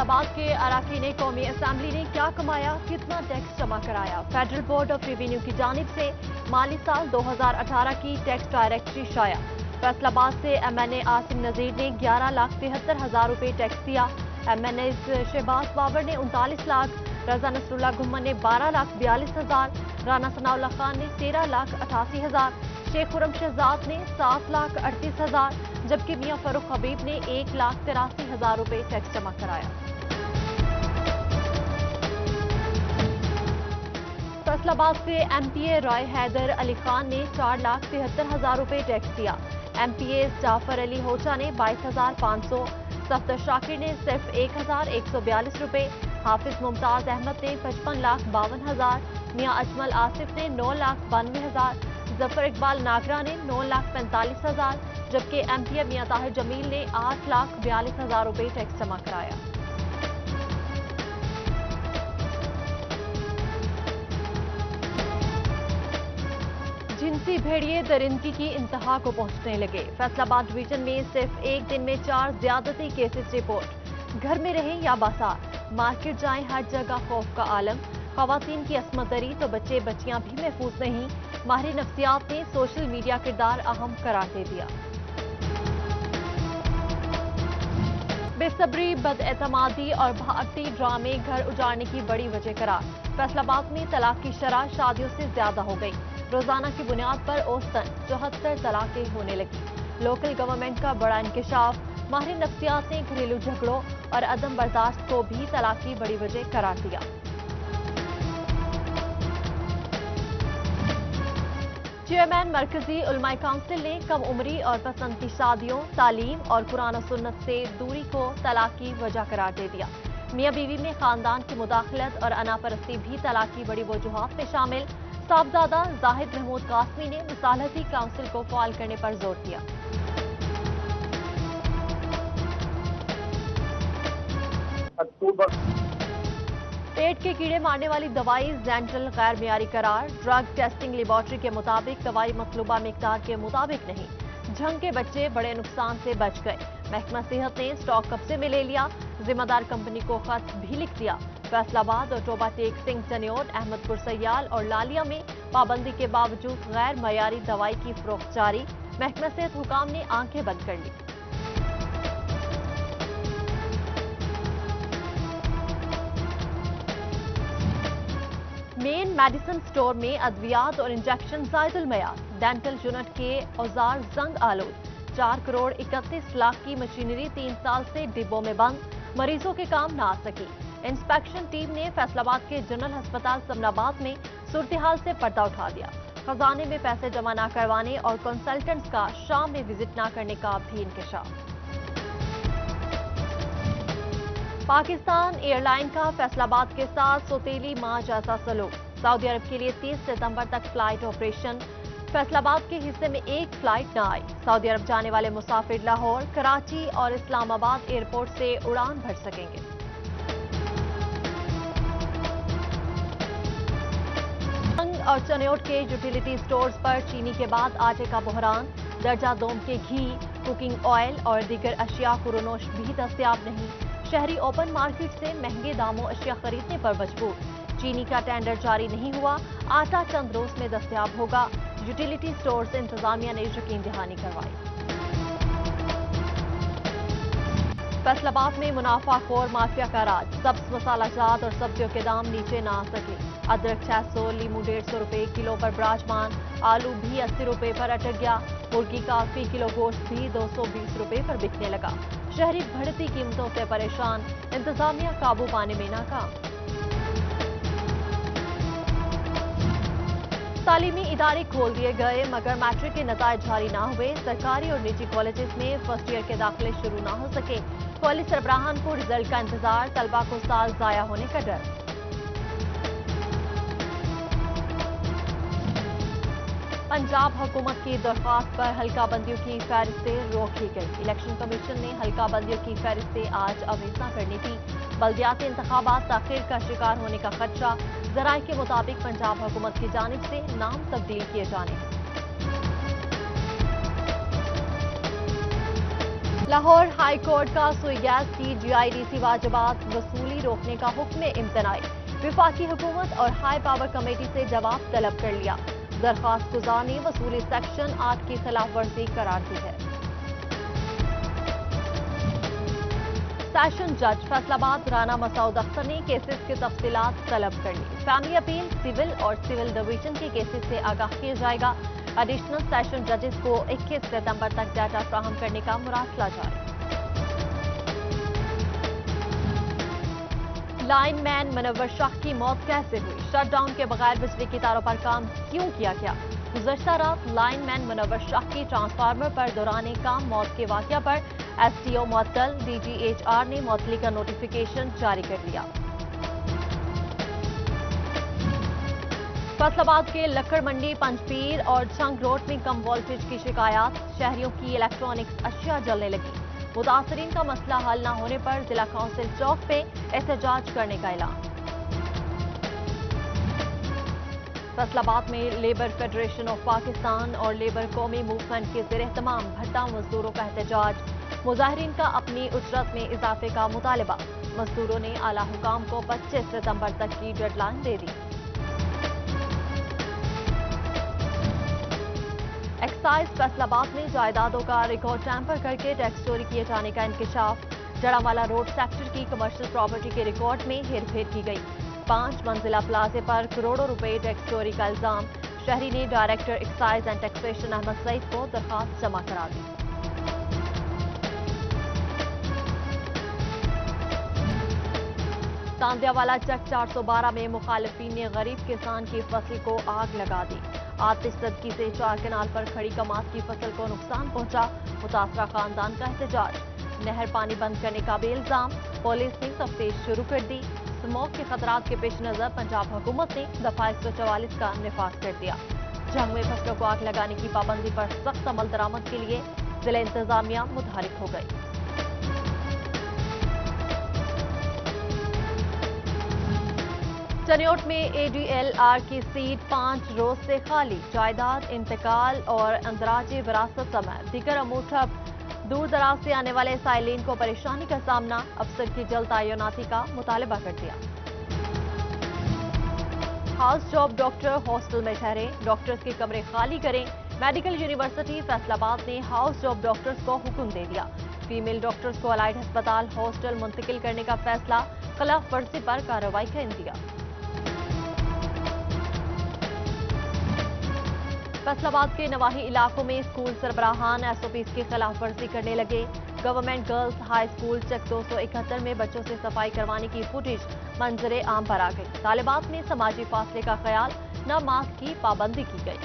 फैसलाबाद के अरकान कौमी असम्बली ने क्या कमाया, कितना टैक्स जमा कराया। फेडरल बोर्ड ऑफ रेवेन्यू की जानिब से माली साल 2018 की टैक्स डायरेक्टरी शाया। फैसलाबाद से MNA आसिम नजीर ने 11,73,000 रुपये टैक्स दिया। MNA शहबाज बाबर ने 39 लाख, रजा नसरुल्लाह घुम्मन ने 12,42,000, राना सनाउल्लाह खान ने 13,88,000, शेख खुरम शहजाद ने 7,38,000, जबकि मियां फरूख हबीब ने 1,83,000 रुपये टैक्स जमा कराया। फैसलाबाद से MPA राय हैदर अली खान ने 4,73,000 रुपये टैक्स दिया। MPA जाफर अली होचा ने 22,500, सफदर शाकिर ने सिर्फ 1,142 रुपये, हाफिज मुमताज अहमद ने 55,52,000, मियां अजमल आसिफ ने 9,92,000, जफर इकबाल नागरा ने 9,45,000, जबकि MPA मियां ताहिर जमील ने 8,42,000 रुपये टैक्स जमा कराया। जिनसी भेड़िए दरिंदगी की इंतहा को पहुंचने लगे। फैसलाबाद डिवीजन में सिर्फ एक दिन में 4 ज्यादती केसेस रिपोर्ट। घर में रहें या बाजार, मार्केट जाएं, हर जगह खौफ का आलम। खवातीन की असमत दरी तो बच्चे बच्चियां भी महफूज नहीं। माहिर नफ्सियात ने सोशल मीडिया किरदार अहम करार दे दिया। बेसब्री, बदएतमादी और भारती ड्रामे घर उजाड़ने की बड़ी वजह करार। फैसलाबाद में तलाक की शरह शादियों से ज्यादा हो गई। रोजाना की बुनियाद पर औसतन 74 तलाकें होने लगी। लोकल गवर्नमेंट का बड़ा इंकशाफ। माहिर नफ्सियात ने घरेलू झगड़ों और अदम बर्दाश्त को भी तलाक की बड़ी वजह करार दिया। चेयरमैन मरकजी उलमाए काउंसिल ने कम उम्री और पसंद की शादियों, तालीम और कुरान और सुन्नत से दूरी को तलाक की वजह करार दे दिया। मियां बीवी में खानदान की मुदाखलत और अनापरस्ती भी तलाक की बड़ी वजूहात में शामिल। साहबजादा जाहिद महमूद कासमी ने मसालहती काउंसिल को फाल करने पर जोर दिया। पेट के कीड़े मारने वाली दवाई ज़ैंट्रल गैर मियारी करार। ड्रग टेस्टिंग लेबॉर्ट्री के मुताबिक दवाई मतलूबा मिकदार के मुताबिक नहीं। झंग के बच्चे बड़े नुकसान से बच गए। महकमा सेहत ने स्टॉक कब्जे में ले लिया। जिम्मेदार कंपनी को खत भी लिख दिया। फैसलाबाद और टोबा टेक सिंह चन्योट, अहमदपुर सयाल और लालिया में पाबंदी के बावजूद गैर मयारी दवाई की फरोख्त जारी। महकमा सेहत हुकाम ने आंखें बंद कर ली। मेन मेडिसिन स्टोर में अद्वियात और इंजेक्शन ज़ायदुल मयार। डेंटल यूनिट के औजार जंग आलूद। 4 करोड़ 31 लाख की मशीनरी 3 साल से डिब्बों में बंद। मरीजों के काम ना आ सकी। इंस्पेक्शन टीम ने फैसलाबाद के जनरल अस्पताल समनाबाद में सूरत-ए-हाल से पर्दा उठा दिया। खजाने में पैसे जमा न करवाने और कंसल्टेंट्स का शाम में विजिट न करने का भी इंकशाफ। पाकिस्तान एयरलाइन का फैसलाबाद के साथ सौतेली मां जैसा सलूक। सऊदी अरब के लिए 30 सितंबर तक फ्लाइट ऑपरेशन। फैसलाबाद के हिस्से में एक फ्लाइट न आई। सऊदी अरब जाने वाले मुसाफिर लाहौर, कराची और इस्लामाबाद एयरपोर्ट से उड़ान भर सकेंगे। और चन्योट के यूटिलिटी स्टोर्स पर चीनी के बाद आटे का बहरान। दर्जा दोम के घी, कुकिंग ऑयल और दीगर अशिया खुरोनोश भी दस्तयाब नहीं। शहरी ओपन मार्केट से महंगे दामों अशिया खरीदने पर मजबूर। चीनी का टेंडर जारी नहीं हुआ। आटा चंद रोज में दस्तयाब होगा। यूटिलिटी स्टोर्स इंतजामिया ने यकीन दहानी करवाई। फैसलाबाद में मुनाफाखोर माफिया का राज। सब्ज मसाला जात और सब्जियों के दाम नीचे ना आ सके। अदरक 600, लीमू 150 रुपए किलो पर विराजमान। आलू भी 80 रुपए पर अटक गया। मुर्गी का फी किलो गोश्त भी 220 रुपए पर बिकने लगा। शहरी बढ़ती कीमतों से परेशान। इंतजामिया काबू पाने में नाकाम। तालीमी इदारे खोल दिए गए मगर मैट्रिक के नतायज जारी ना हुए। सरकारी और निजी कॉलेजेस में फर्स्ट ईयर के दाखिले शुरू ना हो सके। कॉलेज सरबराहान को रिजल्ट का इंतजार। तलबा को साल जाया होने का डर। पंजाब हुकूमत की दरख्वास्त पर हल्का बंदियों की फहरिस्तें रोक ली गई। इलेक्शन कमीशन ने हल्का बंदियों की फहरिस्तें आज अवेजा करनी थी। बल्दियाती इंतखाबात ताखीर का शिकार होने का खदशा। जराये के मुताबिक पंजाब हुकूमत की जानिब से नाम तब्दील किए जाने हैं। लाहौर हाई कोर्ट का सुई गैस की GIDC वाजिबात वसूली रोकने का हुक्म इम्तनाई। विफाकी हुकूमत और हाई पावर कमेटी से जवाब तलब कर लिया। दरख्वास्त गुजार ने वसूली सेक्शन 8 की खिलाफ वर्जी करार दी है। सेशन जज फैसलाबाद राना मसूद अख्तर ने केसेस की तफसीलात तलब कर ली। फैमिली अपील, सिविल और सिविल डिवीजन के केसेस से आगाह किया जाएगा। एडिशनल सेशन जजेस को 21 सितंबर तक डाटा फ्राहम करने का मुरासला जारी। लाइन मैन मुनव्वर शाह की मौत कैसे हुई? शटडाउन के बगैर बिजली की तारों पर काम क्यों किया गया? गुज़श्ता रात लाइन मैन मुनव्वर शाह की ट्रांसफार्मर पर दौरान काम मौत के वाक़या पर STO मुअत्तल DGHR ने मुअत्तली का नोटिफिकेशन जारी कर दिया। फैसलाबाद के लक्कड़ मंडी, पंजपीर और झंग रोड में कम वोल्टेज की शिकायत। शहरियों की इलेक्ट्रॉनिक्स अशिया जलने लगी। मुतासरीन का मसला हल न होने पर जिला काउंसिल चौक पे एहतजाज करने का ऐलान। फैसलाबाद में लेबर फेडरेशन ऑफ पाकिस्तान और लेबर कौमी मूवमेंट के ज़ेर एहतमाम भट्टा मजदूरों का एहतजाज। मुजाहिरीन का अपनी उजरत में इजाफे का मुतालबा। मजदूरों ने आला हुकाम को 25 सितंबर तक की डेडलाइन दे दी। एक्साइज फैसलाबाद में जायदादों का रिकॉर्ड टैंपर करके टैक्स चोरी किए जाने का इंकशाफ। जड़ावाला रोड सेक्टर की कमर्शियल प्रॉपर्टी के रिकॉर्ड में हेरफेर की गई। 5 मंजिला प्लाजे पर करोड़ों रुपए टैक्स चोरी का इल्जाम। शहरी ने director excise and taxation Ahmed Saeed को दरखास्त जमा करा दी। तांदियावाला चक 412 में मुखालिफिन ने गरीब किसान की फसल को आग लगा दी। आतिशज़दगी से 4 कनाल पर खड़ी कमात की फसल को नुकसान पहुंचा। मुतासरा खानदान का एहतजाज। नहर पानी बंद करने का भी इल्जाम। पुलिस ने तफ्तीश शुरू कर दी। स्मोक के खतरात के पेश नजर पंजाब हुकूमत ने दफा 144 का निफाज कर दिया। जंग में फसलों को आग लगाने की पाबंदी पर सख्त अमल दरामद के लिए जिला इंतजामिया मुतहरिक हो गई। चनियोट में ADLR की सीट 5 रोज से खाली। जायदाद इंतकाल और अंदराजी विरासत समेत दीगर अमूर ठप। दूर दराज से आने वाले साइलिन को परेशानी का सामना। अफसर की जल्द तैनाती का मुतालबा कर दिया। हाउस जॉब डॉक्टर हॉस्टल में ठहरे। डॉक्टर्स के कमरे खाली करें। मेडिकल यूनिवर्सिटी फैसलाबाद ने हाउस जॉब डॉक्टर्स को हुक्म दे दिया। फीमेल डॉक्टर्स को अलाइड अस्पताल हॉस्टल मुंतकिल करने का फैसला। खिलाफ वर्जी पर कार्रवाई का इंदिया। फैसलाबाद के नवाही इलाकों में स्कूल सरबराहान SOPs की खिलाफ वर्जी करने लगे। गवर्नमेंट गर्ल्स हाई स्कूल चक 271 में बच्चों से सफाई करवाने की फुटेज मंजरे आम पर आ गई। तालिबात में समाजी फासले का ख्याल, न मास्क की पाबंदी की गई।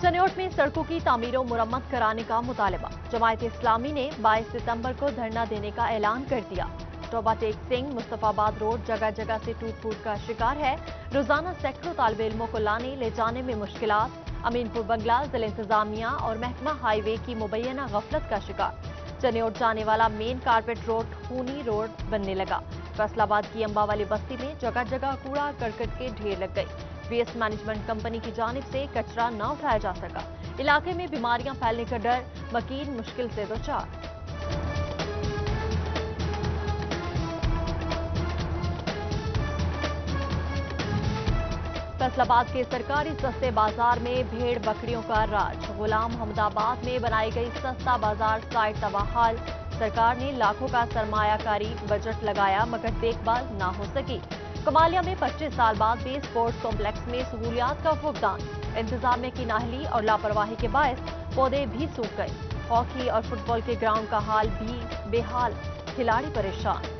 चनियोट में सड़कों की तामीर और मुरम्मत कराने का मुतालबा। जमायत इस्लामी ने 22 सितंबर को धरना देने का ऐलान कर दिया। टोबा टेक सिंह मुस्तफाबाद रोड जगह जगह से टूट फूट का शिकार है। रोजाना सैकड़ों तालिब इल्मों को लाने ले जाने में मुश्किलात। अमीनपुर बंगला जिला इंतजामिया और महकमा हाईवे की मुबैना गफलत का शिकार। चनियोट जाने वाला मेन कारपेट रोड खूनी रोड बनने लगा। फैसलाबाद की अंबावाली बस्ती में जगह जगह कूड़ा करकट के ढेर लग गई। वेस्ट मैनेजमेंट कंपनी की जानिब से कचरा न उठाया जा सका। इलाके में बीमारियां फैलने का डर। मकीन मुश्किल से दो चार। फैसलाबाद के सरकारी सस्ते बाजार में भेड़ बकरियों का राज। गुलाम हमदाबाद में बनाई गई सस्ता बाजार साइट तबाहाल। सरकार ने लाखों का सरमायाकारी बजट लगाया मगर देखभाल ना हो सकी। कमालिया में 25 साल बाद भी स्पोर्ट्स कॉम्प्लेक्स में सहूलियात का फुकदान। इंतजामिया की नाहली और लापरवाही के बायस पौधे भी सूख गए। हॉकी और फुटबॉल के ग्राउंड का हाल भी बेहाल। खिलाड़ी परेशान।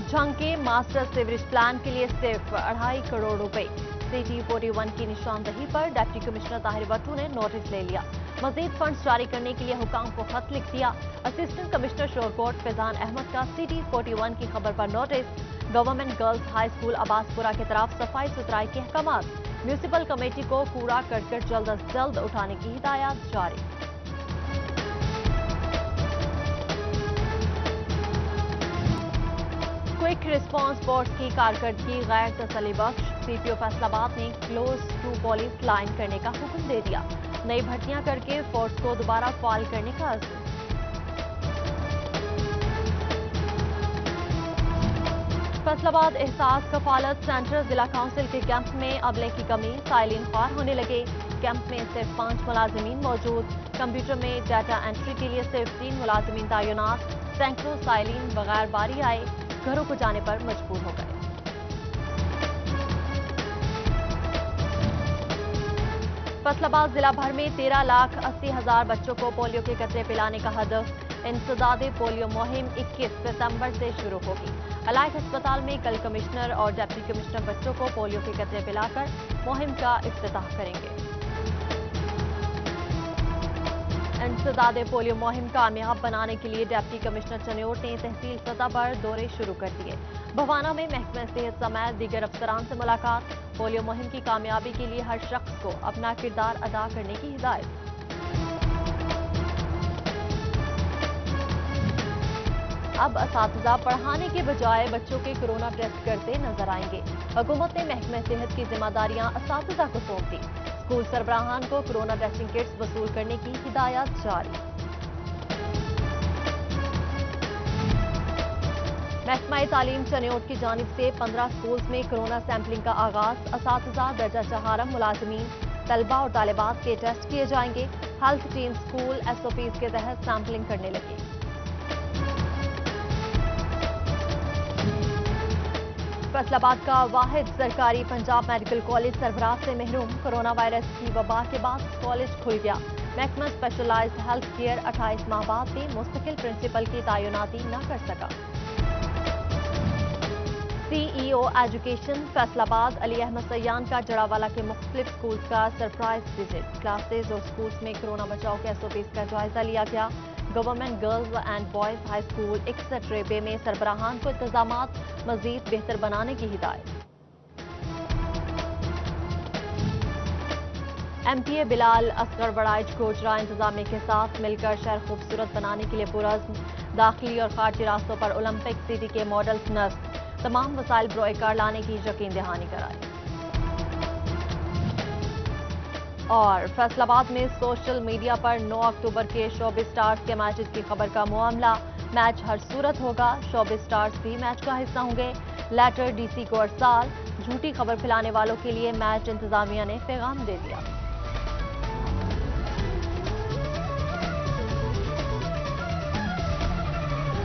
झंग के मास्टर सीवरेज प्लान के लिए सिर्फ 2.5 करोड़ रुपए। CT 41 की निशानदही पर डिप्टी कमिश्नर ताहिर बट्टू ने नोटिस ले लिया। मजीद फंड्स जारी करने के लिए हुकाम को खत लिख दिया। असिस्टेंट कमिश्नर शोरकोट फैजान अहमद का CT 41 की खबर पर notice. Government girls high school Abbaspura की तरफ सफाई सुथराई के अहकामात। म्यूनिसिपल कमेटी को कूड़ा करकट जल्द अज जल्द उठाने की हिदायत जारी। क्विक रिस्पांस फोर्स की कारकर्दगी गैर तसल्ली बख्श, सीपीओ फैसलाबाद ने क्लोज टू पुलिस लाइन करने का हुक्म दे दिया। नई भर्तियां करके फोर्स को दोबारा फाल करने का अज़्म। फैसलाबाद एहसास कफालत सेंटर जिला काउंसिल के कैंप में अमले की कमी, साइलिन ख्वार होने लगे। कैंप में सिर्फ 5 मुलाजिमीन मौजूद, कंप्यूटर में डाटा एंट्री के लिए सिर्फ 3 मुलाजिमीन तैनात, सैकड़ों साइलिन बगैर बारी आए घरों को जाने पर मजबूर हो गए। फैसलाबाद जिला भर में 13,80,000 बच्चों को पोलियो के कतरे पिलाने का हदफ। इंसदादे पोलियो मुहिम 21 सितंबर से शुरू होगी। अलाइट अस्पताल में कल कमिश्नर और डिप्टी कमिश्नर बच्चों को पोलियो के कतरे पिलाकर मुहिम का इफ्तिताह करेंगे। इंसदादे पोलियो मुहिम कामयाब बनाने के लिए डिप्टी कमिश्नर चन्योट ने तहसील सतह पर दौरे शुरू कर दिए। भवाना में महकमा सेहत समेत दीगर अफसरान से मुलाकात, पोलियो मुहिम की कामयाबी के लिए हर शख्स को अपना किरदार अदा करने की हिदायत। अब असातिज़ा पढ़ाने के बजाय बच्चों के कोरोना टेस्ट करते नजर आएंगे। हुकूमत ने महकमा सेहत की जिम्मेदारियां असातिज़ा को सौंप दी। स्कूल सरबराहान को कोरोना टेस्टिंग किट्स वसूल करने की हिदायत जारी। महकमा तालीम चन्योट की जानिब से 15 स्कूल्स में कोरोना सैंपलिंग का आगाज। असातिज़ा, दर्जा चहारम मुलाजमीन, तलबा और तालिबात के टेस्ट किए जाएंगे। हेल्थ टीम स्कूल SOPs के तहत सैंपलिंग करने लगी। फैसलाबाद का वाहिद सरकारी पंजाब मेडिकल कॉलेज सरबराह से महरूम। कोरोना वायरस की वबा के बाद कॉलेज खुल गया। महकमा स्पेशलाइज्ड हेल्थ केयर 28 माह बाद भी मुस्तकिल प्रिंसिपल की तैनाती न कर सका। CEO एजुकेशन फैसलाबाद अली अहमद सयान का जड़ावाला के मुख्तलिफ स्कूल्स का सरप्राइज विजिट। क्लासेज और स्कूल्स में कोरोना बचाव के SOPs का जायजा लिया गया। Government girls and boys high school 61 रेबे में सरबराहान को इंतजामात मजीद बेहतर बनाने की हिदायत। MPA बिलाल असगर वड़ाइच गोजरा इंतजामिया के साथ मिलकर शहर खूबसूरत बनाने के लिए पुरज़्म। दाखिली और खारजी रास्तों पर ओलंपिक सिटी के मॉडल्स नस्ब, तमाम वसाइल ब्रोएकार लाने की यकीन दहानी कराई। और फैसलाबाद में सोशल मीडिया पर 9 अक्टूबर के शोबिस स्टार्स के मैचेस की खबर का मामला। मैच हर सूरत होगा, शोबिस स्टार्स भी मैच का हिस्सा होंगे। लेटर DC को अरसाल, झूठी खबर फैलाने वालों के लिए मैच इंतजामिया ने पैगाम दे दिया।